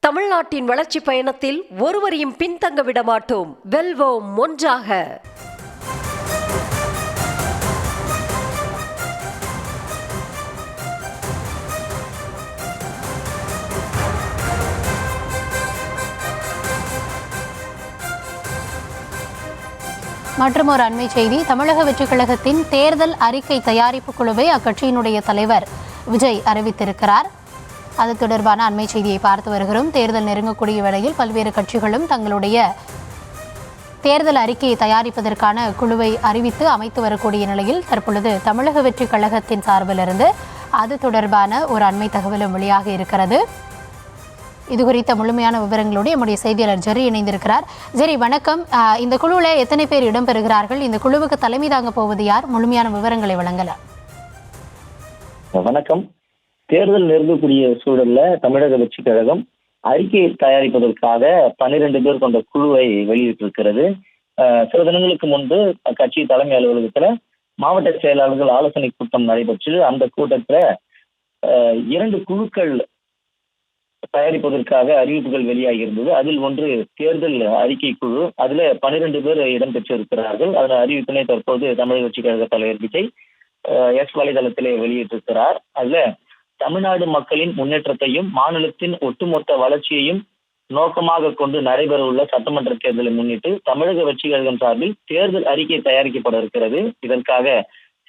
தமிழ்நாட்டின் வளர்ச்சி பயணத்தில் ஒருவரையும் பின்தங்க விட மாட்டோம். வெல்வோம் ஒன்றாக. மற்றும் ஒரு அண்மை செய்தி, தமிழக வெற்றிக் கழகத்தின் தேர்தல் அறிக்கை தயாரிப்பு குழுவை அக்கட்சியினுடைய தலைவர் விஜய் அறிவித்திருக்கிறார். அது தொடர்பான அண்மை செய்தியை பார்த்து வருகிறோம். தேர்தல் நெருங்கக்கூடிய வேளையில் பல்வேறு கட்சிகளும் தங்களுடைய தேர்தல் அறிக்கையை தயாரிப்பதற்கான குழுவை அறிவித்து அமைத்து வரக்கூடிய நிலையில் தற்பொழுது தமிழக வெற்றிக் கழகத்தின் சார்பிலிருந்து அது தொடர்பான ஒரு அண்மை தகவலும் வெளியாக இருக்கிறது. இது குறித்த முழுமையான விவரங்களோடு நம்முடைய செய்தியாளர் ஜெரி இணைந்திருக்கிறார். ஜெரி, வணக்கம். இந்த குழுவில் எத்தனை பேர் இடம்பெறுகிறார்கள்? இந்த குழுவுக்கு தலைமை தாங்க போவது யார்? முழுமையான விவரங்களை வழங்கலாம். வணக்கம். தேர்தல் நெருங்கக்கூடிய சூழல்ல தமிழக வெற்றிக் கழகம் அறிக்கையை தயாரிப்பதற்காக 12 பேர் கொண்ட குழுவை வெளியிட்டிருக்கிறது. சில தினங்களுக்கு முன்பு கட்சி தலைமை அலுவலகத்துல மாவட்ட செயலாளர்கள் ஆலோசனை கூட்டம் நடைபெற்று அந்த கூட்டத்துல 2 குழுக்கள் தயாரிப்பதற்காக அறிவிப்புகள் வெளியாகி இருந்தது. அதில் ஒன்று தேர்தல் அறிக்கை குழு. அதுல 12 பேர் இடம்பெற்றிருக்கிறார்கள். அதன் அறிவிப்பினை தற்போது தமிழக வெற்றிக் கழக தலைவர் விஜய் எக்ஸ் வலைதளத்திலே வெளியிட்டிருக்கிறார். அதுல தமிழ்நாடு மக்களின் முன்னேற்றத்தையும் மாநிலத்தின் ஒட்டுமொத்த வளர்ச்சியையும் நோக்கமாக கொண்டு நடைபெறவுள்ள சட்டமன்ற தேர்தலை முன்னிட்டு தமிழக வெற்றிக் கழகம் சார்பில் தேர்தல் அறிக்கை தயாரிக்கப்பட இருக்கிறது. இதற்காக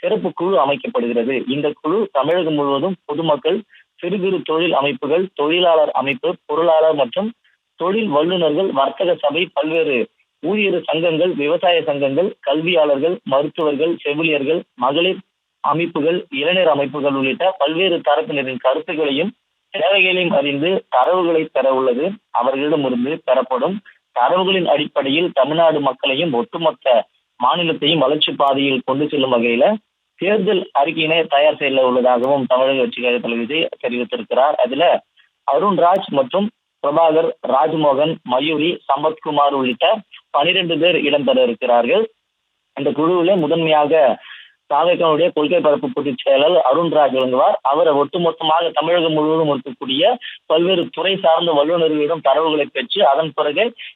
சிறப்பு குழு அமைக்கப்படுகிறது. இந்த குழு தமிழகம் முழுவதும் பொதுமக்கள், சிறு குறு தொழில் அமைப்புகள், தொழிலாளர் அமைப்பு, பொருளாளர் மற்றும் தொழில் வல்லுநர்கள், வர்த்தக சபை, பல்வேறு ஊழியர் சங்கங்கள், விவசாய சங்கங்கள், கல்வியாளர்கள், மருத்துவர்கள், செவிலியர்கள், மகளிர் அமைப்புகள், இளைஞர் அமைப்புகள் உள்ளிட்ட பல்வேறு தரப்பினரின் கருத்துக்களையும் தேவைகளையும் அறிந்து தரவுகளை பெற உள்ளது. அவர்களிடமிருந்து பெறப்படும் தரவுகளின் அடிப்படையில் தமிழ்நாடு மக்களையும் ஒட்டுமொத்த மாநிலத்தையும் வளர்ச்சி பாதையில் கொண்டு செல்லும் வகையில தேர்தல் அறிக்கையினை தயார் செய்ய உள்ளதாகவும் தமிழக வெற்றிக் கழக தலைவர் விஜய் தெரிவித்திருக்கிறார். அதுல அருண்ராஜ் மற்றும் பிரபாகர், ராஜ்மோகன், மயூரி, சம்பத்குமார் உள்ளிட்ட 12 பேர் இடம்பெற இருக்கிறார்கள். இந்த குழுவில முதன்மையாக தாவேக்காவுடைய கொள்கை பரப்பு பொதுச் செயலாளர் அருண்ராஜ் விளங்குவார். அவர் ஒட்டுமொத்தமாக தமிழகம் முழுவதும் இருக்கக்கூடிய பல்வேறு துறை சார்ந்த வல்லுநர்களிடம் தரவுகளை பெற்று அதன் பிறகு